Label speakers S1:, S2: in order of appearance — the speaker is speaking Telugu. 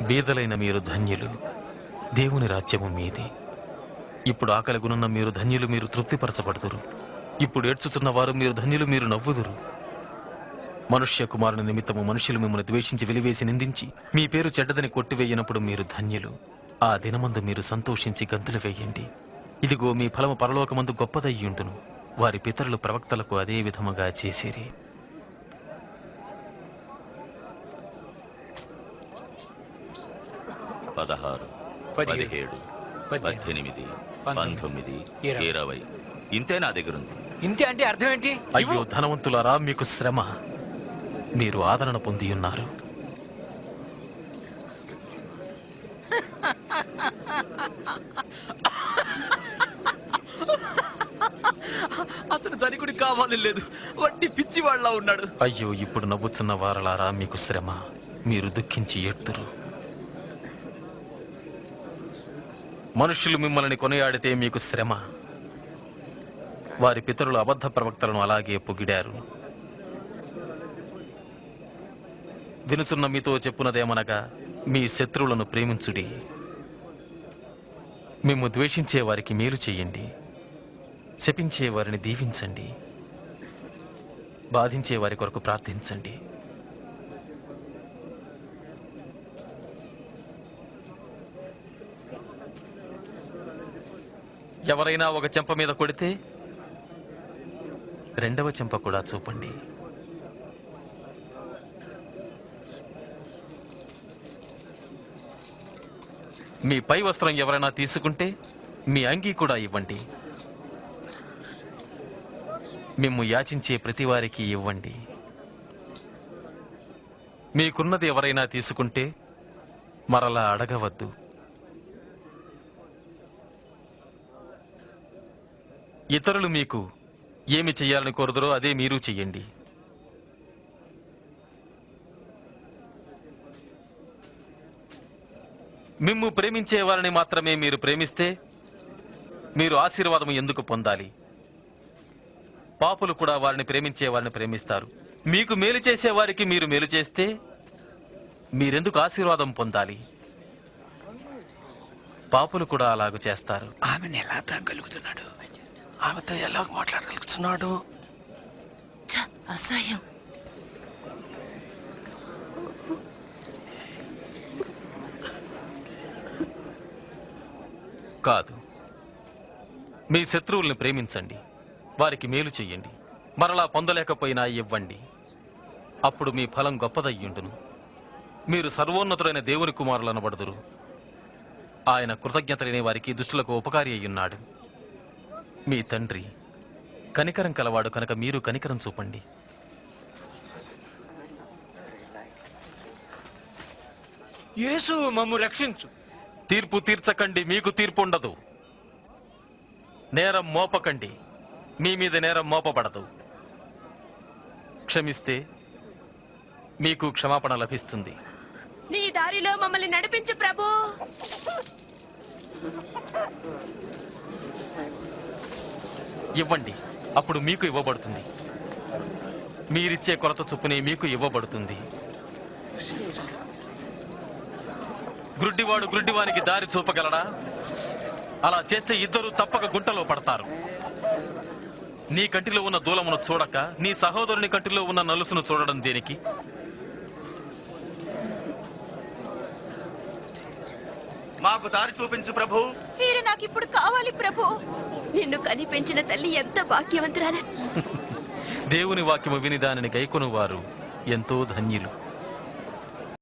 S1: బీదలైన మీరు ధన్యులు, దేవుని రాజ్యము మీది. ఇప్పుడు ఆకలిగునున్న మీరు ధన్యులు, మీరు తృప్తిపరచబడుదురు. ఇప్పుడు ఏడ్చుచున్న వారు మీరు ధన్యులు, మీరు నవ్వుదురు. మనుష్య కుమారుని నిమిత్తము మనుషులు మిమ్మల్ని ద్వేషించి వెలివేసి నిందించి మీ పేరు చెడ్డదని కొట్టివేయనప్పుడు మీరు ధన్యులు. ఆ దినమందు మీరు సంతోషించి గంతులు వేయండి. ఇదిగో మీ ఫలము పరలోకమందు గొప్పదయ్యుండును. వారి పితరులు ప్రవక్తలకు అదే విధముగా చేసిరి.
S2: పదహారు, 17, 18, 19, 20 ఇంతే నా దగ్గర ఉంది.
S3: ఇంతే అంటే అర్థం ఏంటి?
S1: అయ్యో ధనవంతులారా, మీకు శ్రమ, మీరు ఆదరణ పొంది ఉన్నారు.
S3: అతను ధనికుడి కావాలని లేదు, వడ్డీ పిచ్చి వాళ్ళ ఉన్నాడు.
S1: అయ్యో ఇప్పుడు నవ్వుచున్న వారలారా, మీకు శ్రమ, మీరు దుఃఖించి ఏడ్తురు. మనుష్యులు మిమ్మల్ని కొనియాడితే మీకు శ్రమ. వారి పితరులు అబద్ధ ప్రవక్తలను అలాగే పొగిడారు. వినుచున్న మీతో చెప్పునదేమనగా, మీ శత్రువులను ప్రేమించుడి, మిమ్ము ద్వేషించే వారికి మేలు చెయ్యండి, శపించే వారిని దీవించండి, బాధించే వారి కొరకు ప్రార్థించండి. ఎవరైనా ఒక చెంప మీద కొడితే రెండవ చెంప కూడా చూపండి. మీ పై వస్త్రం ఎవరైనా తీసుకుంటే మీ అంగీ కూడా ఇవ్వండి. మిమ్ము యాచించే ప్రతి వారికి ఇవ్వండి. మీకున్నది ఎవరైనా తీసుకుంటే మరలా అడగవద్దు. ఇతరులు మీకు ఏమి చెయ్యాలని కోరుదరో అదే మీరు చెయ్యండి. మిమ్ము ప్రేమించే వారిని మాత్రమే మీరు ప్రేమిస్తే మీరు ఆశీర్వాదం ఎందుకు పొందాలి? పాపులు కూడా వారిని ప్రేమించే వారిని ప్రేమిస్తారు. మీకు మేలు చేసే వారికి మీరు మేలు చేస్తే మీరెందుకు ఆశీర్వాదం పొందాలి? పాపులు కూడా అలాగ చేస్తారు.
S3: ఆమెను ఎలా తాగలుగుతున్నాడు? ఆమెతో ఎలా మాట్లాడగలుగుతున్నాడు?
S4: అసహ్యం.
S1: కాదు, మీ శత్రువుల్ని ప్రేమించండి, వారికి మేలు చెయ్యండి, మరలా పొందలేకపోయినా ఇవ్వండి. అప్పుడు మీ ఫలం గొప్పదయ్యుండును. మీరు సర్వోన్నతుడైన దేవుని కుమారులు అనబడుదురు. ఆయన కృతజ్ఞత లేని వారికి దుష్టులకు ఉపకారి అయ్యున్నాడు. మీ తండ్రి కనికరం కలవాడు కనుక మీరు కనికరం చూపండి.
S3: యేసు మమ్ము రక్షించు.
S1: తీర్పు తీర్చకండి, మీకు తీర్పు ఉండదు. నేరం మోపకండి, మీ మీద నేరం మోపబడదు. క్షమిస్తే మీకు క్షమాపణ లభిస్తుంది.
S4: నీ దారిలో మమ్మల్ని నడిపించు ప్రభు.
S1: ఇవ్వండి, అప్పుడు మీకు ఇవ్వబడుతుంది. మీరిచ్చే కొలత చొప్పునే మీకు ఇవ్వబడుతుంది. గ్రుడ్డివాడు గ్రుడ్డివానికి దారి చూపగలడా? అలా చేస్తే ఇద్దరు తప్పక గుంటలో పడతారు. నీ కంటిలో ఉన్న దూలమును చూడక నీ సహోదరుని కంటిలో ఉన్న నలుసును చూడడం దేనికి?
S2: మాకు దారి చూపించు ప్రభు.
S4: మీరు నాకు ఇప్పుడు కావాలి ప్రభు. నిన్ను కనిపెంచిన తల్లి ఎంత భాగ్యవంతురాలు.
S1: దేవుని వాక్యము విని దానిని గైకొను వారు ఎంతో ధన్యులు.